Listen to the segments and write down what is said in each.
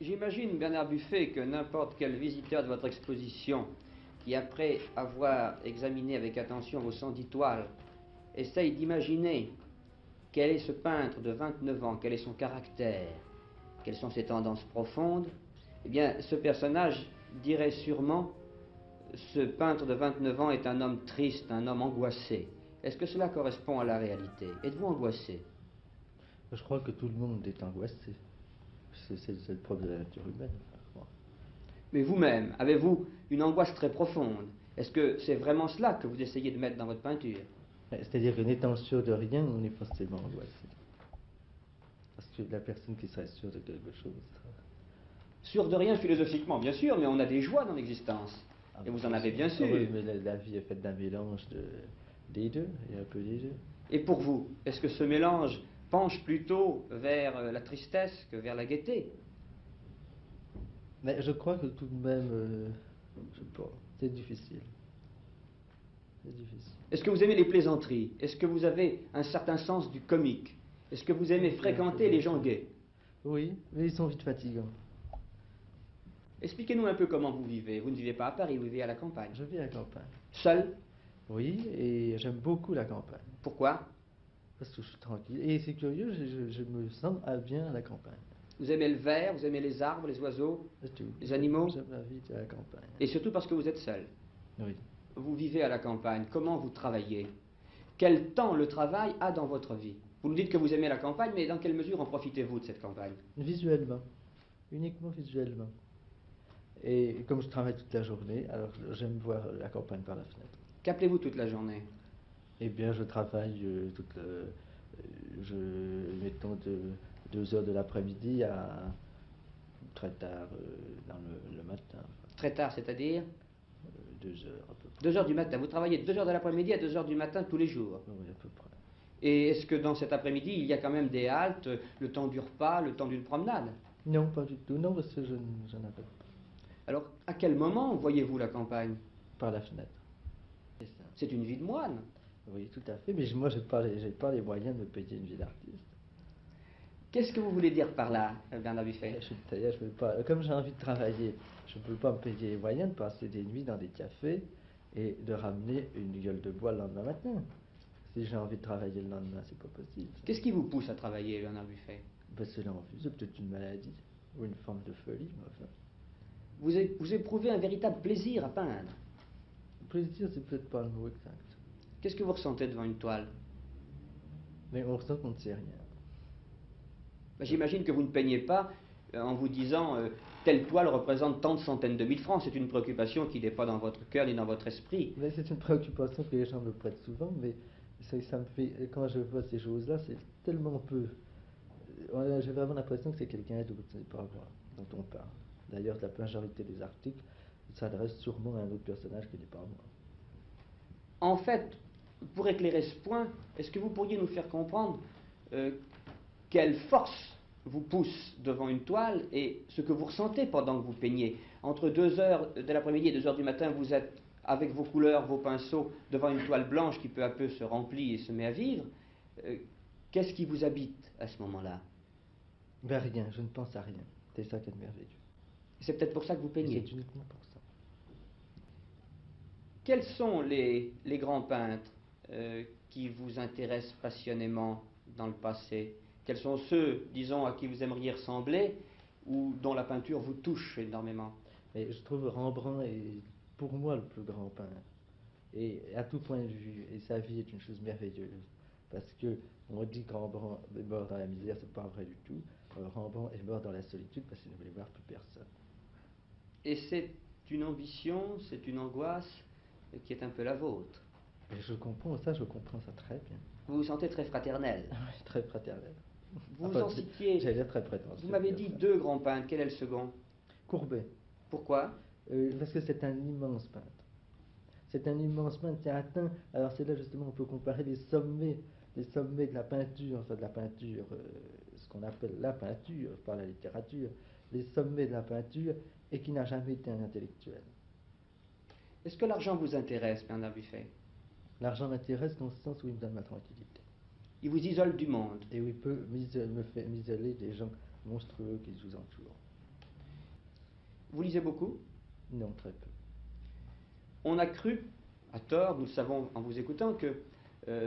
J'imagine, Bernard Buffet, que n'importe quel visiteur de votre exposition, qui après avoir examiné avec attention vos 110 toiles, essaye d'imaginer quel est ce peintre de 29 ans, quel est son caractère, quelles sont ses tendances profondes, eh bien, ce personnage dirait sûrement, ce peintre de 29 ans est un homme triste, un homme angoissé. Est-ce que cela correspond à la réalité? Êtes-vous angoissé? Je crois que tout le monde est angoissé. C'est le propre de la nature humaine, je crois. Mais vous-même, avez-vous une angoisse très profonde? Est-ce que c'est vraiment cela que vous essayez de mettre dans votre peinture? C'est-à-dire que n'étant sûr de rien, on est forcément angoissé. Parce que la personne qui serait sûre de quelque chose. Sûr de rien philosophiquement, bien sûr, mais on a des joies dans l'existence. Et vous en avez bien sûr. Oui, mais la vie est faite d'un mélange des deux, il y a un peu des deux. Et pour vous, est-ce que ce mélange penche plutôt vers la tristesse que vers la gaieté? Mais je crois que tout de même, je sais pas, c'est difficile. C'est difficile. Est-ce que vous aimez les plaisanteries? Est-ce que vous avez un certain sens du comique? Est-ce que vous aimez fréquenter les gens gais? Oui, mais ils sont vite fatigants. Expliquez-nous un peu comment vous vivez. Vous ne vivez pas à Paris, vous vivez à la campagne. Je vis à la campagne. Seul? Oui, et j'aime beaucoup la campagne. Pourquoi? Parce que je suis tranquille. Et c'est curieux, je me sens bien à la campagne. Vous aimez le vert, vous aimez les arbres, les oiseaux, C'est tout. les animaux? J'aime la vie à la campagne. Et surtout parce que vous êtes seul. Oui. Vous vivez à la campagne, comment vous travaillez? Quel temps le travail a dans votre vie? Vous nous dites que vous aimez la campagne, mais dans quelle mesure en profitez-vous de cette campagne? Visuellement. Uniquement visuellement. Et comme je travaille toute la journée, alors j'aime voir la campagne par la fenêtre. Qu'appelez-vous toute la journée? Eh bien, je travaille mettons de 2 heures de l'après-midi à très tard dans le matin. Très tard, c'est-à-dire? 2 heures à peu près. 2 heures du matin. Vous travaillez de 2 heures de l'après-midi à 2 heures du matin tous les jours. Oui, à peu près. Et est-ce que dans cet après-midi, il y a quand même des haltes, le temps du repas, le temps d'une promenade? Non, pas du tout. Non, parce que je n'avais pas. Alors, à quel moment voyez-vous la campagne? Par la fenêtre. C'est ça. C'est une vie de moine. Oui, tout à fait. Mais moi, j'ai pas les moyens de me payer une vie d'artiste. Qu'est-ce que vous voulez dire par là, Bernard Buffet? Je peux pas. Comme j'ai envie de travailler, je ne peux pas me payer les moyens de passer des nuits dans des cafés et de ramener une gueule de bois le lendemain matin. Si j'ai envie de travailler le lendemain, c'est pas possible. Qu'est-ce qui vous pousse à travailler, Bernard Buffet? Ben, c'est l'envie, c'est peut-être une maladie ou une forme de folie, mais enfin. Vous éprouvez un véritable plaisir à peindre. Plaisir, c'est peut-être pas le mot exact. Qu'est-ce que vous ressentez devant une toile? Mais on ressent qu'on ne sait rien. Ben, j'imagine que vous ne peignez pas en vous disant telle toile représente tant de centaines de mille francs. C'est une préoccupation qui n'est pas dans votre cœur ni dans votre esprit. Mais c'est une préoccupation que les gens me prêtent souvent, mais ça me fait, quand je vois ces choses-là, c'est tellement peu. J'ai vraiment l'impression que c'est quelqu'un d'autre, c'est pas moi, dont on parle. D'ailleurs, la majorité des articles s'adressent sûrement à un autre personnage qui n'est pas moi. En fait, pour éclairer ce point, est-ce que vous pourriez nous faire comprendre quelle force vous pousse devant une toile et ce que vous ressentez pendant que vous peignez? Entre 2 heures de l'après-midi et 2 heures du matin, vous êtes avec vos couleurs, vos pinceaux, devant une toile blanche qui peu à peu se remplit et se met à vivre. Qu'est-ce qui vous habite à ce moment-là? Ben rien, je ne pense à rien. C'est ça qui est merveilleux. C'est peut-être pour ça que vous peignez. C'est uniquement pour ça. Quels sont les grands peintres qui vous intéressent passionnément dans le passé? Quels sont ceux, disons, à qui vous aimeriez ressembler ou dont la peinture vous touche énormément? Mais je trouve Rembrandt est pour moi le plus grand peintre. Et à tout point de vue, et sa vie est une chose merveilleuse. Parce que on dit que Rembrandt est mort dans la misère, c'est pas vrai du tout. Rembrandt est mort dans la solitude parce qu'il ne voulait voir plus personne. Et c'est une ambition, c'est une angoisse qui est un peu la vôtre. Et je comprends ça très bien. Vous vous sentez très fraternel. Oui, très fraternel. Vous vous en citiez. J'allais être très prétentieux. Vous m'avez dit 2 grands peintres. Quel est le second? Courbet. Pourquoi? Parce que c'est un immense peintre. C'est un immense peintre qui a atteint. Alors c'est là justement on peut comparer les sommets de la peinture, enfin de la peinture, ce qu'on appelle la peinture, pas la littérature, les sommets de la peinture, et qui n'a jamais été un intellectuel. Est-ce que l'argent vous intéresse, Bernard Buffet? L'argent m'intéresse dans le sens où il me donne ma tranquillité. Il vous isole du monde. Et où il peut me fait m'isoler des gens monstrueux qui nous entourent. Vous lisez beaucoup? Non, très peu. On a cru, à tort, nous le savons en vous écoutant, que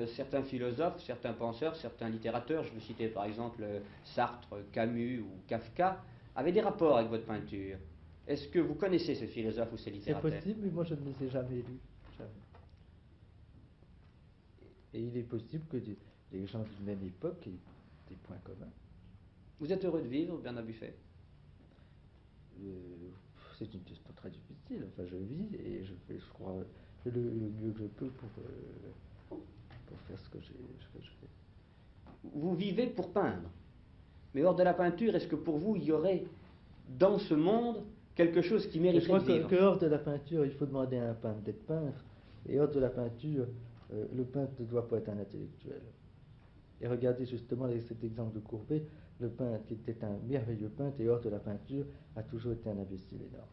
certains philosophes, certains penseurs, certains littérateurs, je veux citer par exemple Sartre, Camus ou Kafka, avaient des rapports avec votre peinture. Est-ce que vous connaissez ces philosophes ou ces C'est littérateurs? possible, mais moi je ne les ai jamais lus. Jamais. Et il est possible que les gens d'une même époque aient des points communs. Vous êtes heureux de vivre, Bernard Buffet? C'est une question très difficile. Enfin, je vis et je crois, le mieux que je peux pour faire ce que je fais. Vous vivez pour peindre. Mais hors de la peinture, est-ce que pour vous, il y aurait dans ce monde quelque chose qui Mais je mériterait crois de vivre? que hors de la peinture, il faut demander à un peintre d'être peintre. Et hors de la peinture, le peintre ne doit pas être un intellectuel. Et regardez justement avec cet exemple de Courbet, le peintre qui était un merveilleux peintre et hors de la peinture a toujours été un imbécile énorme.